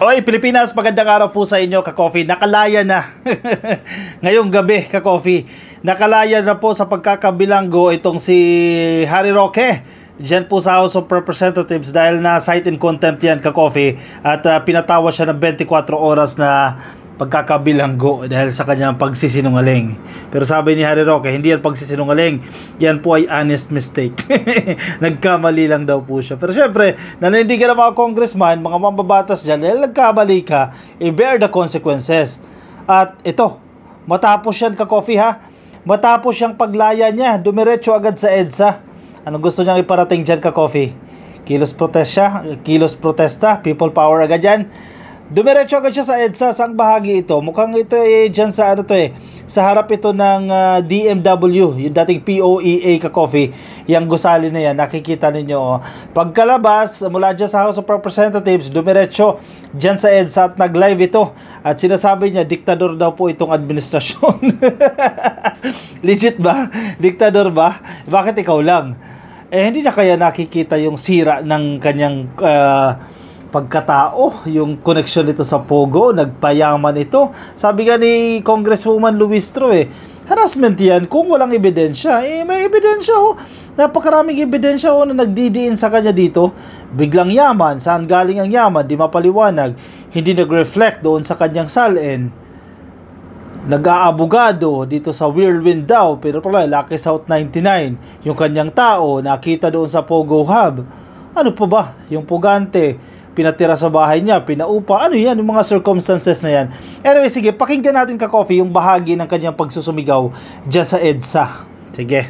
Oy, Pilipinas, magandang araw po sa inyo, ka-coffee. Nakalaya na. Ngayong gabi, ka-coffee. Nakalaya na po sa pagkakabilanggo itong si Harry Roque. Diyan po sa House of Representatives dahil na cite in contempt yan, ka-coffee. At pinatawa siya ng 24 oras na pagkakabilanggo dahil sa kanyang pagsisinungaling. Pero sabi ni Harry Roque, hindi yan pagsisinungaling, yan po ay honest mistake. Nagkamali lang daw po siya. Pero syempre, nanindigan ng mga congressman, mga mambabatas dyan, dahil nagkamali ka, bear the consequences. At ito, matapos yan, ka-coffee ha, matapos siyang paglaya niya, dumiretso agad sa EDSA. Anong gusto niyang iparating dyan, ka-coffee? Kilos protesta, people power agad yan. Dumiretso agad siya sa EDSA. Saang bahagi ito? Mukhang ito dyan sa sa harap ito ng DMW, yung dating POEA, ka-coffee. Yung gusali na yan, nakikita ninyo. Pagkalabas, mula dyan sa House of Representatives, dumiretso dyan sa EDSA at nag-live ito. At sinasabi niya, diktador daw po itong administrasyon. Legit ba? Diktador ba? Bakit ikaw lang? Hindi na kaya nakikita yung sira ng kanyang pagkatao, yung connection nito sa Pogo, nagpayaman ito. Sabi nga ni Congresswoman Luistro, harassment yan kung walang ebidensya. May ebidensya napakaraming ebidensya na nagdidiin sa kanya dito. Biglang yaman, saan galing ang yaman, di mapaliwanag, hindi nag-reflect doon sa kanyang salin. Nag-aabogado dito sa Whirlwind daw, pero pala Lucky South 99, yung kanyang tao nakita doon sa Pogo Hub. Ano pa ba? Yung pugante pinatira sa bahay niya, pinaupa. Ano yan? Yung mga circumstances na yan. Anyway, sige, pakinggan natin, ka-coffee, yung bahagi ng kanyang pagsusumigaw dyan sa EDSA. Sige.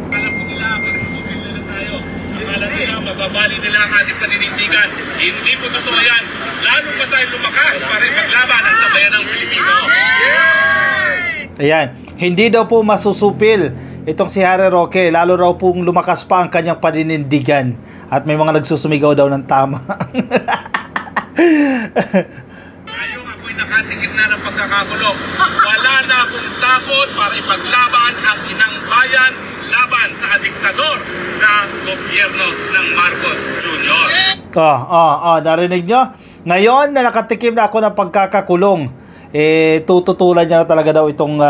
Alam po nila, magsumil na tayo. Akala nila, mababali nila ang ating paninindigan. Hindi po totoo yan. Lalo pa tayo lumakas para ipaglaban ang sabayan ng Pilipino. Ayan. Hindi daw po masusupil itong si Harry Roque, lalo raw pong lumakas pa ang kanyang paninindigan. At may mga nagsusumigaw daw ng tama. Ngayong ako'y nakatingin na ng pagkakagulo. Wala na akong takot para ipaglaban ang inang bayan laban sa diktador na gobyerno ng Marcos Jr. Narinig nyo? Ngayon na nakatikim na ako ng pagkakakulong, tututulan niya na talaga daw itong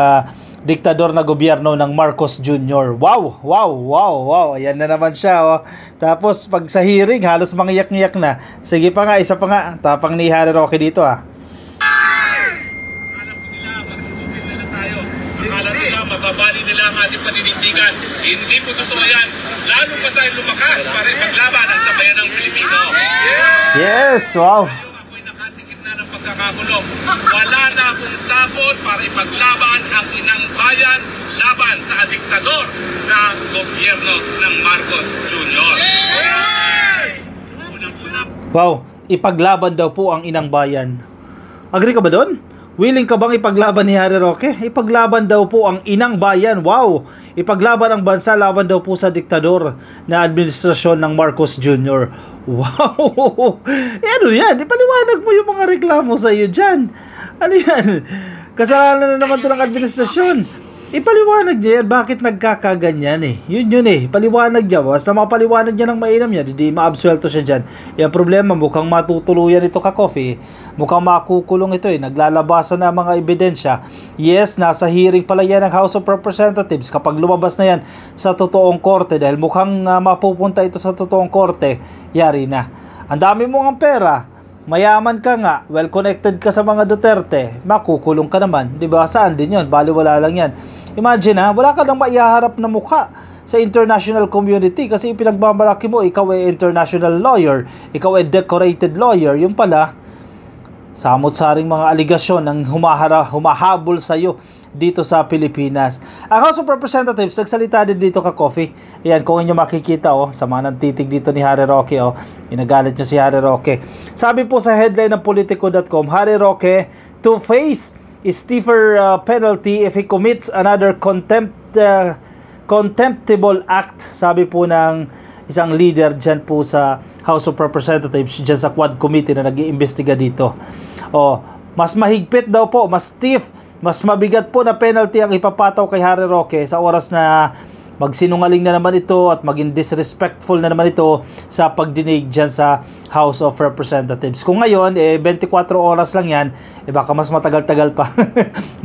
diktador na gobyerno ng Marcos Jr. Wow. Ayan na naman siya. Tapos pag sa hearing, halos mangiyak-ngiyak na. Sige pa nga, isa pa nga. Tapang ni Harry Roque dito Akala po nila, magsusupil na tayo. Akala nila, mababali nila ang ating paninindigan. Hindi po totoo yan. Lalo pa tayo lumakas para ipaglaban ang sabayan ng Pilipino. Yes, wow. Pagkakagulo. Wala na akong takot para ipaglaban ang inang bayan laban sa diktador na gobyerno ng Marcos Jr. Wow, ipaglaban daw po ang inang bayan. Agree ka ba doon? Willing ka bang ipaglaban ni Harry Roque? Ipaglaban daw po ang inang bayan. Wow! Ipaglaban ang bansa laban daw po sa diktador na administrasyon ng Marcos Jr. Wow! Ano yan? Ipaliwanag mo yung mga reklamo sa iyo dyan. Ano yan? Kasalanan na naman ito ng administrasyon. Ipaliwanag niya yan. Bakit nagkakaganyan Yun Paliwanag niya. Basta mapaliwanag niya ng mainam niya, hindi maabsuelto siya dyan. Yung problema, mukhang matutuluyan ito, ka-coffee. Mukhang makukulong ito Naglalabasan na mga ebidensya. Yes, nasa hearing pala yan ng House of Representatives. Kapag lumabas na yan sa totoong korte, dahil mukhang mapupunta ito sa totoong korte, yari na. Ang dami mong pera, mayaman ka nga, well-connected ka sa mga Duterte, makukulong ka naman. Diba? Saan din yun? Baliwala lang yan. Imagine wala ka nang maihaharap na mukha sa international community kasi pinagmamalaki mo, ikaw ay international lawyer, ikaw ay decorated lawyer. Yung pala, samot-saring mga aligasyon ng humahabol sa iyo dito sa Pilipinas. Ang House of Representatives, nagsalita din dito, ka-coffee. Ayan, kung inyo makikita, sama ng titig dito ni Harry Roque, inagalit niya si Harry Roque. Sabi po sa headline ng Politico.com, Harry Roque to face stiffer penalty if he commits another contemptible act. Sabi po ng isang leader dyan po sa House of Representatives, dyan sa Quad Committee na nag-iimbestiga dito. Mas mahigpit daw po, mas stiff, mas mabigat po na penalty ang ipapataw kay Harry Roque sa oras na magsinungaling na naman ito at maging disrespectful na naman ito sa pagdinig dyan sa House of Representatives. Kung ngayon, 24 oras lang yan, baka mas matagal-tagal pa.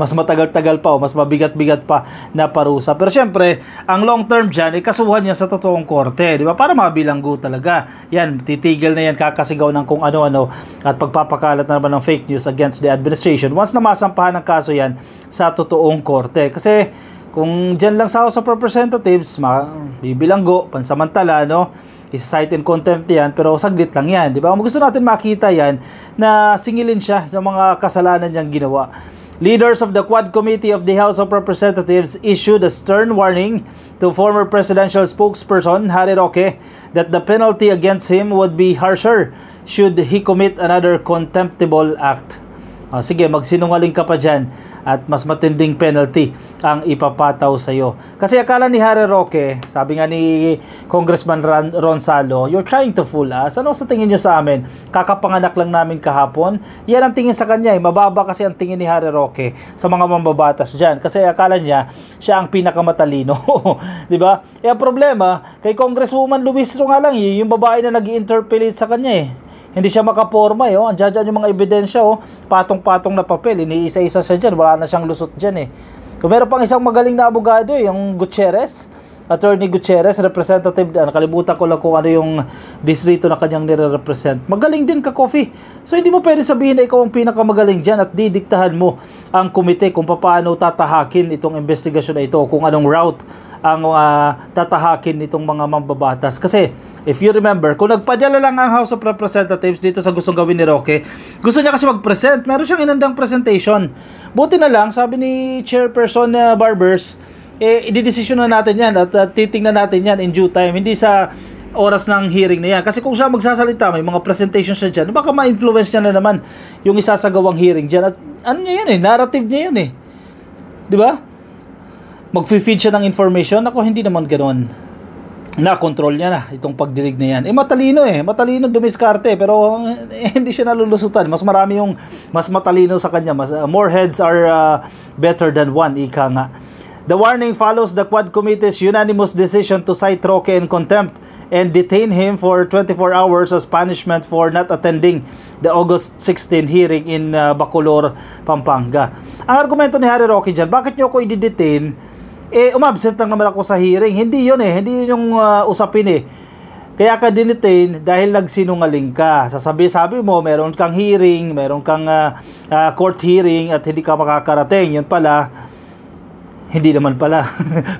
Mas matagal-tagal pa o mas mabigat-bigat pa na parusa. Pero syempre, ang long term dyan, kasuhan niya sa totoong korte. Di ba? Para mabilanggo talaga. Yan, titigil na yan, kakasigaw ng kung ano-ano at pagpapakalat na naman ng fake news against the administration once na masampahan ng kaso yan sa totoong korte. Kasi kung dyan lang sa House of Representatives, bibilanggo, pansamantala, no? Isa-cite in contempt yan, pero saglit lang yan, di ba? Gusto natin makita yan na singilin siya sa mga kasalanan niyang ginawa. Leaders of the Quad Committee of the House of Representatives issued a stern warning to former presidential spokesperson Harry Roque that the penalty against him would be harsher should he commit another contemptible act. Sige, magsinungaling ka pa dyan at mas matinding penalty ang ipapataw sa iyo. Kasi akala ni Harry Roque, sabi nga ni Congressman Ron Salo, you're trying to fool us. Ano sa tingin nyo sa amin? Kakapanganak lang namin kahapon. Yan ang tingin sa kanya. Mababa kasi ang tingin ni Harry Roque sa mga mambabatas dyan. Kasi akala niya, siya ang pinakamatalino. Diba? Ang problema, kay Congresswoman Luistro nga lang, yung babae na nag-interpellate sa kanya Hindi siya makaporma Andiyan yung mga ebidensya patong-patong na papel, iniisa-isa siya dyan, wala na siyang lusot dyan Kung meron pang isang magaling na abogado yung Gutierrez, Attorney Gutierrez, representative, nakalimutan ko lang kung ano yung distrito na kanyang nire-represent. Magaling din ka, Coffee. So hindi mo pwede sabihin na ikaw ang pinakamagaling dyan at didiktahan mo ang komite kung paano tatahakin itong investigasyon na ito, kung anong route ang tatahakin nitong mga mambabatas. Kasi if you remember, kung nagpadala lang ang House of Representatives dito sa gustong gawin ni Roque, gusto niya kasi mag-present, meron siyang inandang presentation. Buti na lang, sabi ni Chairperson Barbers, ididesisyon na natin yan at titingnan natin yan in due time, hindi sa oras ng hearing na yan. Kasi kung siya magsasalita, may mga presentation siya dyan, baka ma-influence niya na naman yung isasagawang hearing dyan. At ano niya yan narrative niya yan di ba? Mag-feed siya ng information. Ako, hindi naman ganoon. Na-control niya na itong pagdinig na yan. Matalino matalino dumiskarte, pero hindi siya nalulusutan. Mas marami yung mas matalino sa kanya. More heads are better than one, ika nga. The warning follows the Quad Committee's unanimous decision to cite Roque in contempt and detain him for 24 hours as punishment for not attending the August 16 hearing in Bacolor, Pampanga. Ang argumento ni Harry Roque dyan, bakit nyo ako i-detain? Umabsent lang naman ako sa hearing. Hindi yun hindi yun yung usapin Kaya ka dinitain dahil nagsinungaling ka. Sabi mo, meron kang hearing, meron kang court hearing at hindi ka makakarating. Yun pala, hindi naman pala.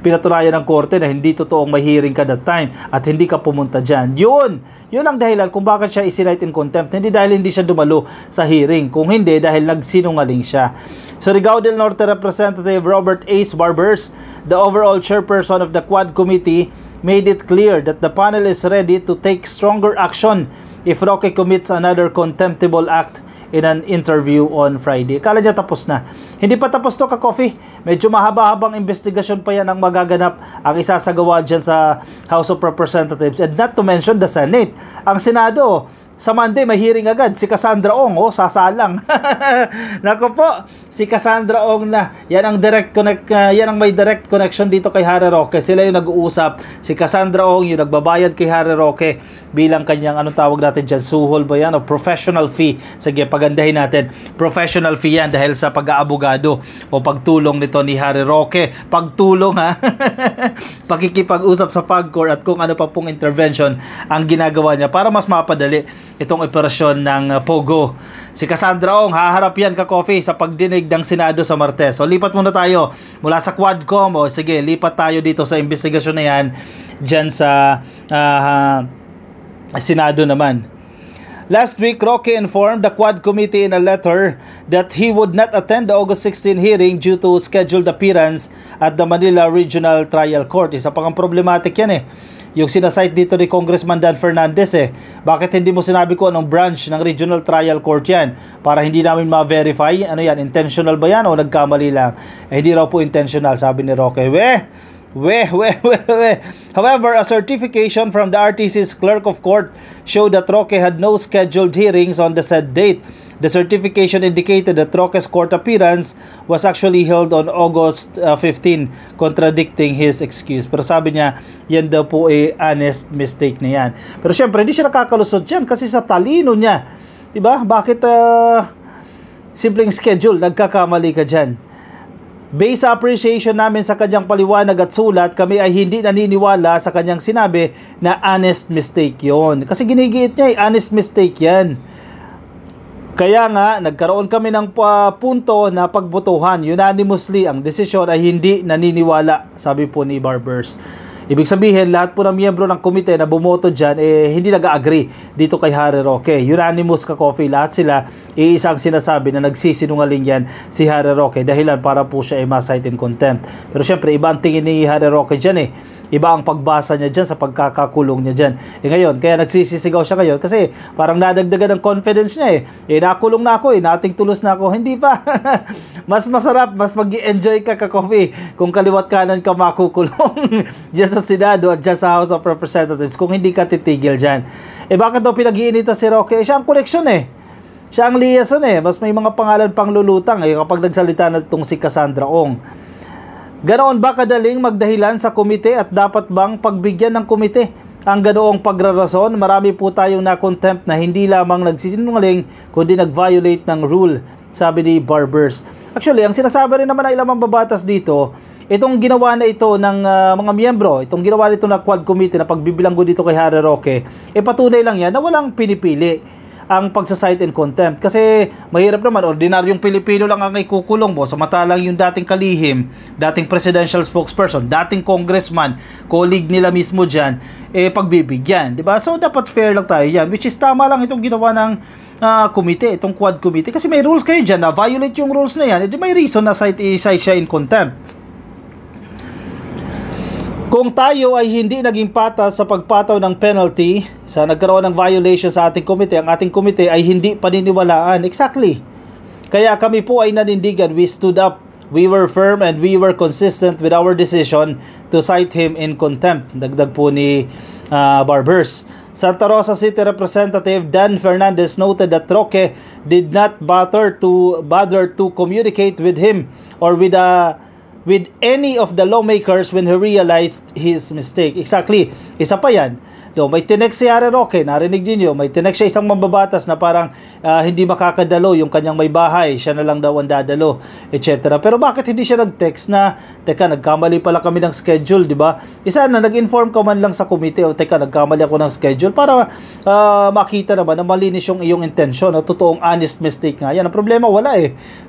Pinatunayan ng korte na hindi totoong may hearing ka that time at hindi ka pumunta dyan. Yun ang dahilan kung bakit siya isinite in contempt. Hindi dahil hindi siya dumalo sa hearing. Kung hindi, dahil nagsinungaling siya. Surigao del Norte Representative Robert Ace Barbers, the overall chairperson of the Quad Committee, made it clear that the panel is ready to take stronger action if Roque commits another contemptible act in an interview on Friday. Kala niya tapos na. Hindi pa tapos to, Ka-Coffee. Medyo mahaba-habang investigasyon pa yan ang magaganap, ang isasagawa dyan sa House of Representatives, and not to mention the Senate. Ang Senado, sa Monday, may hearing agad. Si Cassandra Ong, sasalang. Naku po, si Cassandra Ong na. Yan ang yan ang may direct connection dito kay Harry Roque. Sila yung nag-uusap. Si Cassandra Ong yung nagbabayad kay Harry Roque bilang kanyang, anong tawag natin dyan, suhol ba yan? O professional fee. Sige, pagandahin natin. Professional fee yan dahil sa pag-aabogado o pagtulong nito ni Harry Roque. Pagtulong pakikipag-usap sa PAGCOR at kung ano pa pong intervention ang ginagawa niya para mas mapadali itong operasyon ng Pogo. Si Cassandra Ong, haharap yan, Ka-Coffee, sa pagdinig ng Senado sa Martes. So, lipat muna tayo mula sa Quadcom. Sige, lipat tayo dito sa investigasyon na yan dyan sa Senado naman. Last week, Roque informed the Quad Committee in a letter that he would not attend the August 16 hearing due to scheduled appearance at the Manila Regional Trial Court. Isa pang problematic yan yung sinasite dito ni Congressman Dan Fernandez Bakit hindi mo sinabi ko anong branch ng Regional Trial Court yan? Para hindi namin ma-verify. Ano yan? Intentional ba yan o nagkamali lang? Hindi raw po intentional, sabi ni Roque. However, a certification from the RTC's clerk of court showed that Roque had no scheduled hearings on the said date. The certification indicated that Roque's court appearance was actually held on August 15, contradicting his excuse. Pero sabi niya, yan daw po honest mistake na yan. Pero syempre, hindi siya nakakalusot dyan kasi sa talino niya. Diba? Bakit simpleng schedule, nagkakamali ka dyan? Based sa appreciation namin sa kanyang paliwanag at sulat, kami ay hindi naniniwala sa kanyang sinabi na honest mistake yon. Kasi ginigiit niya honest mistake yan. Kaya nga, nagkaroon kami ng punto na pagbotohan. Unanimously, ang desisyon ay hindi naniniwala, sabi po ni Barbers. Ibig sabihin, lahat po ng miyembro ng komite na bumoto dyan, hindi nag-agree dito kay Harry Roque. Unanimous ka coffee, lahat sila, iisang sinasabi na nagsisinungaling yan si Harry Roque, dahilan para po siya ma-cite in contempt. Pero syempre, iba ang tingin ni Harry Roque dyan Iba ang pagbasa niya dyan sa pagkakakulong niya dyan. Ngayon, kaya nagsisisigaw siya ngayon kasi parang nadagdagan ng confidence niya nakulong na ako nating tulos na ako. Hindi pa. Mas masarap, mas mag-enjoy ka coffee kung kaliwat kanan ka makukulong dyan sa Senado at dyan sa House of Representatives kung hindi ka titigil dyan. Bakit daw pinag-iinita si Roque? Siya ang koneksyon Siya ang liaison Mas may mga pangalan pang lulutang kapag nagsalita na itong si Cassandra Ong. Ganoon ba kadaling magdahilan sa komite at dapat bang pagbigyan ng komite ang ganoong pagrarason? Marami po tayong na-contempt na hindi lamang nagsisinungaling kundi nag-violate ng rule, sabi ni Barbers. Actually, ang sinasabi rin naman ng ilang mambabatas dito, itong ginawa na ito ng mga miyembro, itong ginawa nito na Quad Committee na pagbibilanggo dito kay Harry Roque, patunay lang yan na walang pinipili ang pagsasite in contempt. Kasi mahirap naman, ordinaryong Pilipino lang ang ikukulong mo, samantalang yung dating kalihim, dating presidential spokesperson, dating congressman, colleague nila mismo dyan, pagbibigyan, diba? So dapat fair lang tayo yan, which is tama lang itong ginawa ng komite, itong Quad Committee, kasi may rules kayo dyan na violate yung rules na yan, may reason na cite siya in contempt. Kung tayo ay hindi naging patas sa pagpataw ng penalty sa nagkaroon ng violation sa ating komite, ang ating komite ay hindi paniniwalaan. Exactly. Kaya kami po ay nanindigan. We stood up. We were firm and we were consistent with our decision to cite him in contempt. Dagdag po ni Barbers. Santa Rosa City Representative Dan Fernandez noted that Roque did not bother to communicate with him or with any of the lawmakers when he realized his mistake. Exactly. Isa pa yan. May tinext si Harry Roque, narinig niyo, may tinext siya isang mambabatas na parang hindi makakadalo yung kanyang may bahay, siya na lang daw ang dadalo, etc. Pero bakit hindi siya nag-text na, teka, nagkamali pala kami ng schedule, di ba? Isa na, nag-inform ka man lang sa komite, o teka, nagkamali ako ng schedule, para makita naman na malinis yung iyong intention, na totoong honest mistake nga. Yan, ang problema, wala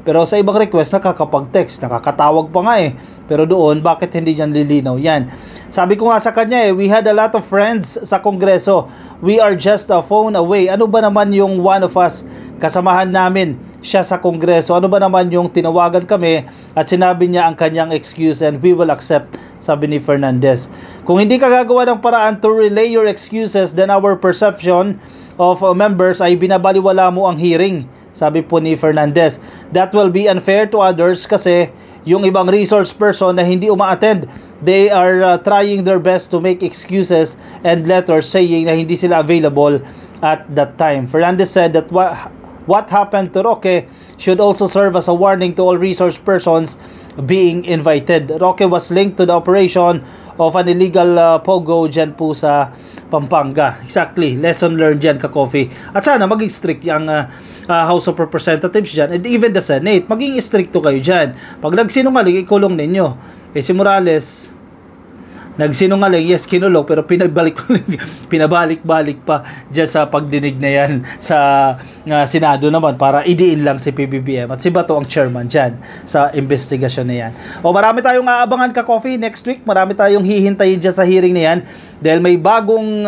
Pero sa ibang request, nakakapag-text, nakakatawag pa nga Pero doon, bakit hindi niyan lilinaw yan? Sabi ko nga sa kanya we had a lot of friends sa Kongreso. We are just a phone away. Ano ba naman yung one of us? Kasamahan namin siya sa Kongreso. Ano ba naman yung tinawagan kami at sinabi niya ang kanyang excuse and we will accept, sabi ni Fernandez. Kung hindi ka gagawa ng paraan to relay your excuses, then our perception of members ay binabaliwala mo ang hearing, sabi po ni Fernandez. That will be unfair to others kasi yung ibang resource person na hindi uma-attend, they are trying their best to make excuses and letters saying na hindi sila available at that time. Fernandez said that what happened to Roque should also serve as a warning to all resource persons being invited. Roque was linked to the operation of an illegal pogo dyan po sa Pampanga. Exactly. Lesson learned dyan ka-coffee. At sana maging strict yung House of Representatives dyan and even the Senate. Maging stricto kayo dyan. Pag nagsinungaling, ikulong ninyo. Si Morales, nagsinungaling, yes, kinulong, pero pinabalik-balik pa dyan sa pagdinig na yan sa Senado naman para idiin lang si PBBM. At si Bato ang chairman dyan sa investigasyon na yan. Marami tayong aabangan ka-coffee next week. Marami tayong hihintayin dyan sa hearing na yan dahil may bagong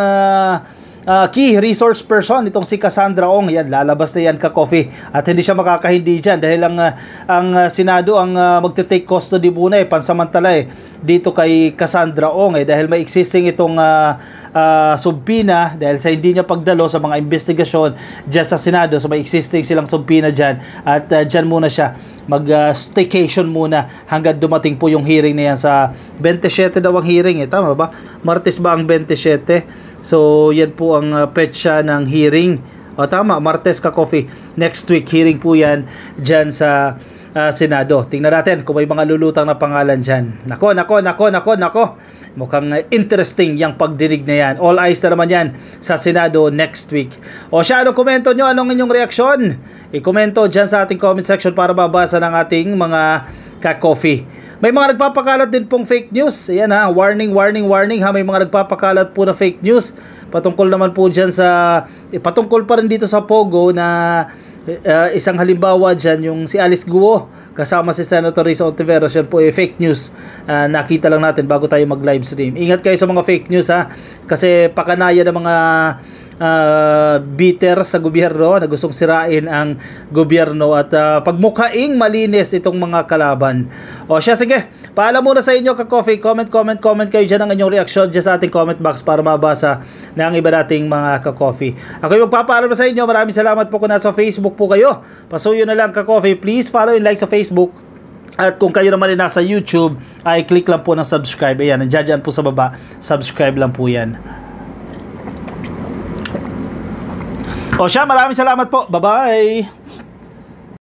key resource person itong si Cassandra Ong. Yan, lalabas na yan ka-coffee at hindi siya makakahindi dyan dahil ang Senado ang magte-take custody muna pansamantala dito kay Cassandra Ong dahil may existing itong subpina dahil sa hindi niya pagdalo sa mga investigasyon dyan sa Senado. So may existing silang subpina dyan at dyan muna siya mag-staycation muna hanggang dumating po yung hearing na yan sa 27 daw ang hearing tama ba? Martes ba ang 27? So yan po ang petsa ng hearing O tama, Martes ka coffee. Next week, hearing po yan dyan sa Senado. Tingnan natin kung may mga lulutang na pangalan dyan. Nako. Mukhang interesting yung pagdinig na yan. All eyes na naman yan sa Senado next week. O siya, anong komento nyo? Anong inyong reaksyon? I-komento dyan sa ating comment section para mabasa ng ating mga ka-coffee. May mga nagpapakalat din pong fake news. Ayan ha, warning ha. May mga nagpapakalat po na fake news. Patungkol naman po dyan sa, patungkol pa rin dito sa Pogo na isang halimbawa dyan, yung si Alice Guo kasama si Senator Risa Ontiveros, yan po fake news. Nakita lang natin bago tayo mag live stream. Ingat kayo sa mga fake news ha, kasi pakanaya ng mga bitter sa gobyerno na gustong sirain ang gobyerno at pagmukhaing malinis itong mga kalaban. O siya, sige, paalam muna sa inyo ka-coffee. Comment kayo dyan ang inyong reaction dyan sa ating comment box para mabasa ng iba nating mga ka-coffee. Ako yung magpapaalam sa inyo. Maraming salamat po kung nasa Facebook po kayo. Pasuyo na lang ka-coffee. Please follow and like sa Facebook. At kung kayo naman ay nasa YouTube, ay click lang po ng subscribe. Ayan, nandiyan po sa baba. Subscribe lang po yan. O siya, maraming salamat po. Bye-bye!